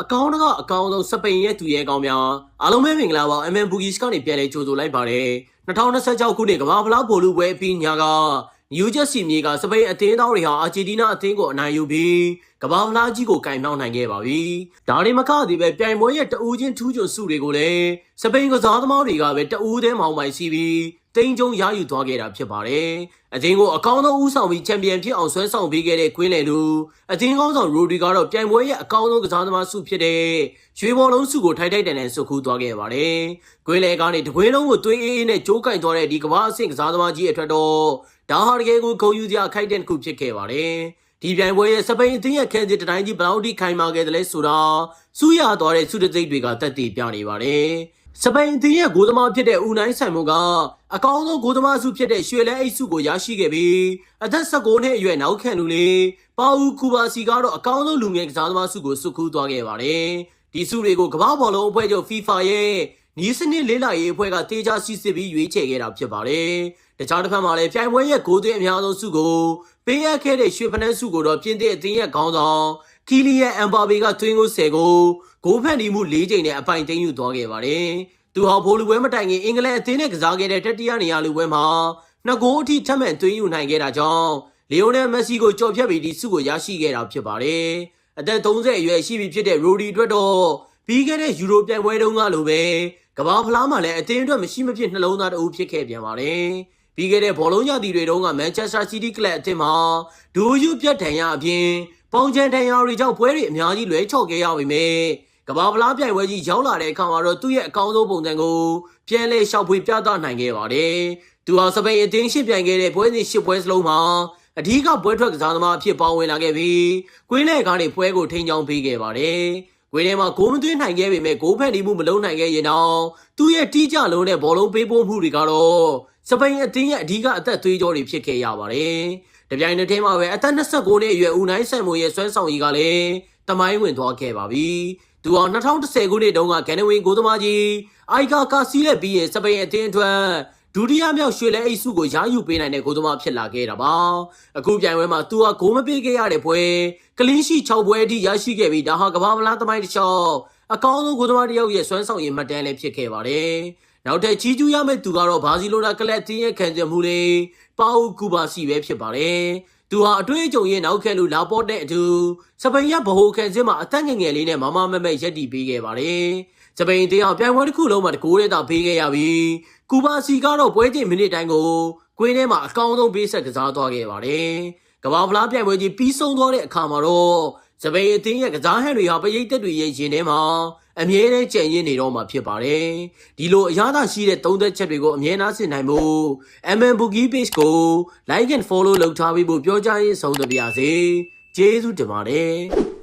အကောင်းတော့အကောင်းဆုံးစပိန်ရဲ့သူရဲကောင်းများအားလုံးပဲမင်္ဂလာပါ MM Bookies ကနေပြန်လဲကြိုဆိုလိုက်ပါတယ်2026ခုနှစ်ကမ္ဘာဖလားဗိုလ်လုပွဲအပြီးညကနယူးဂျာစီမြေကစပိန်အသင်းသားတွေဟာအာဂျင်တီးနားအသင်းကိုအနိုင်ယူပြီးကမ္ဘာဖလားကြီးကိုကင်နှောင်းနိုင်ခဲ့ပါပြီ။ဒါတွေမကသေးပဲပြိုင်ပွဲရဲ့တအူးချင်းထူးချွန်စုတွေကိုလည်းစပိန်ကစားသမားတွေကပဲတအူးသေးမောင်ပိုင်စီပြီးတိန်ကျုံရယူသွားခဲ့တာဖြစ်ပါတယ်။အသင်းကိုအကောင်းဆုံးဦးဆောင်ပြီးချန်ပီယံဖြစ်အောင်ဆွဲဆောင်ပေးခဲ့တဲ့ကွင်းလေလူအသင်းကောင်းဆောင်ရိုဒီကတော့ပြိုင်ပွဲရဲ့အကောင်းဆုံးကစားသမားစုဖြစ်တဲ့ရွှေဘော်လုံးစုကိုထိုက်ထိုက်တန်တန်ဆုတ်ခူးသွားခဲ့ပါတယ်။ကွင်းလေကနေတကွင်းလုံးကိုသွေးအေးနဲ့ကြိုးကင်သွားတဲ့ဒီကမ္ဘာအဆင့်ကစားသမားကြီးအထက်တော့ဒါဟာတကယ်ကိုဂုဏ်ယူစရာခိုက်တဲ့တစ်ခုဖြစ်ခဲ့ပါတယ်။ဒီပြိုင်ပွဲရဲ့စပိန်အသင်းရဲ့ခန်းစစ်တိုင်းကြီးဘယ်လောက်ထိခိုင်မာခဲ့တယ်လဲဆိုတာစူးရသွားတဲ့စုတသိက်တွေကတက်တည်ပြနေပါတယ်။စပိန်အသင်းရဲ့ဂိုးသမားဖြစ်တဲ့ဦးနိုင်ဆန်မွန်ကအကောင်းဆုံးဂိုးသမားစုဖြစ်တဲ့ရွှေလဲအိတ်စုကိုရရှိခဲ့ပြီးအသက်19နှစ်အရွယ်နောက်ခံလူလေးပါဦးကူဘာစီကတော့အကောင်းဆုံးလူငယ်ကစားသမားစုကိုစုခူးသွားခဲ့ပါတယ်။ဒီစုတွေကိုကမ္ဘာဘောလုံးအဖွဲ့ချုပ် FIFA ရဲ့ညီစနစ်လေးလာရေးအဖွဲ့ကတေချာစီစစ်ပြီးရွေးချယ်ခဲ့တာဖြစ်ပါတယ်။တခြားတစ်ဖက်မှာလည်းပြိုင်ပွဲရဲ့ဂိုးသွင်းအများဆုံးစုကိုပေးအပ်ခဲ့တဲ့ရွှေဖနက်စုကိုတော့ပြင်သစ်အသင်းရဲ့ခေါင်းဆောင်ကီလီယန်အမ်ဘာဘေကသွင်းကို10ဂိုးဖန်တီးမှု4ချိန်နဲ့အပိုင်သိမ်းယူသွားခဲ့ပါတယ်။သူဟာဗိုလ်လုပွဲမတိုင်ခင်အင်္ဂလန်အသင်းနဲ့ကစားခဲ့တဲ့တတိယနေရာလူပွဲမှာ2ဂိုးအထိထပ်မံသွင်းယူနိုင်ခဲ့တာကြောင့်လီယိုနယ်မက်ဆီကိုကြော်ဖြတ်ပြီးဒီစုကိုရရှိခဲ့တာဖြစ်ပါတယ်။အသက်30အရွယ်ရှိပြီဖြစ်တဲ့ရိုဒီအတွက်တော့ပြီးခဲ့တဲ့ယူရိုပြိုင်ပွဲတုန်းကလိုပဲကမ္ဘာဖလားမှာလည်းအသင်းအတွက်မရှိမဖြစ်နှလုံးသားတအုပ်ဖြစ်ခဲ့ပြန်ပါတယ်။ပြီးခဲ့တဲ့ဘောလုံးရသည်တွေတုန်းကမန်ချက်စတာစီးတီးကလပ်အသင်းမှာဒိုယူပြတ်ထန်ရအပြင်ပေါင်ချန်ထန်ရတွေကြောင့်ပွဲတွေအများကြီးလွဲချော့ခဲ့ရပေမဲ့ကမ္ဘာဖလားပြိုင်ပွဲကြီးရောက်လာတဲ့အခါမှာတော့သူ့ရဲ့အကောင်းဆုံးပုံစံကိုပြန်လည်ရှောက်ဖွေပြသနိုင်ခဲ့ပါတယ်။သူဟာစပိန်အသင်းရှင်းပြိုင်ခဲ့တဲ့ပွဲစဉ်၈ပွဲစလုံးမှာအဓိကပွဲထွက်ကစားသမားအဖြစ်ပါဝင်လာခဲ့ပြီးကွင်းလဲကားတွေပွဲကိုထိန်းချောင်းပေးခဲ့ပါတယ်။ကွင်းထဲမှာဂိုးမသွင်းနိုင်ခဲ့ပေမဲ့ဂိုးဖန်တီးမှုမလုပ်နိုင်ခဲ့ရင်တော့သူ့ရဲ့တီးကြလုံးနဲ့ဘောလုံးပေးပို့မှုတွေကတော့စပိန်အသင်းရဲ့အဓိကအသက်သွေးကြောတွေဖြစ်ခဲ့ရပါတယ်။တပြိုင်နက်တည်းမှာပဲအသက်29နှစ်အရွယ်ဦးနိုင်ဆန်မွန်ရဲ့ဆွဲဆောင်ရည်ကလည်းတမိုင်းဝင်သွားခဲ့ပါပြီ။သူဟာ2010ခုနှစ်တုန်းကဂန်နဝင်းဂိုးသမားကြီးအိုင်ကာကာစီလက်ပြီးရင်စပိန်အသင်းအတွက်ဒုတိယမြောက်ရွှေလဲအိတ်စုကိုရယူပေးနိုင်တဲ့ဂိုးသမားဖြစ်လာခဲ့တာပါအခုပြိုင်ပွဲမှာသူဟာဂိုးမပေးခဲ့ရတဲ့ပွဲကလင်းရှိ6ပွဲအထိရရှိခဲ့ပြီးဒါဟာကမ္ဘာဖလားသမိုင်းတစ်လျှောက်အကောင်းဆုံးဂိုးသမားတစ်ယောက်ရဲ့စွမ်းဆောင်ရည်မှတ်တမ်းလည်းဖြစ်ခဲ့ပါတယ်နောက်ထပ်ကြီးကျူးရမယ့်သူကတော့ဘာစီလိုနာကလပ်တင်းရဲ့ခံချက်မှုလေးပါဦးကူဘာစီပဲဖြစ်ပါတယ်သူဟာအတွေ့အကြုံရဲ့နောက်ခံလူလာပေါ်တဲ့အတူစပိန်ရဗဟိုခံစစ်မှာအသက်ငယ်ငယ်လေးနဲ့မမမမရက်တီပေးခဲ့ပါတယ်စပိန်တရားပြိုင်ပွဲတစ်ခုလုံးမှာတကိုးရဲတာပေးခဲ့ရပြီးကူဘာစီကတော့ပွဲချိန်မိနစ်တိုင်းကိုကွင်းထဲမှာအကောင်းဆုံးပေးဆက်ကစားသွားခဲ့ပါတယ်။ကမ္ဘာဖလားပြိုင်ပွဲကြီးပြီးဆုံးသွားတဲ့အခါမှာတော့စပိန်အသင်းရဲ့ကစားဟန်တွေဟာပရိသတ်တွေရဲ့ရင်ထဲမှာအမြဲတမ်းကြံ့ရင်းနေတော့မှာဖြစ်ပါတယ်။ဒီလိုအရသာရှိတဲ့သုံးသက်ချက်တွေကိုအမြဲနားဆင်နိုင်ဖို့ MM Bookie Page ကို Like and Follow လုပ်ထားပြီးဖို့ပြောကြရင်းဆုံးသပါရစေ။ကျေးဇူးတင်ပါတယ်။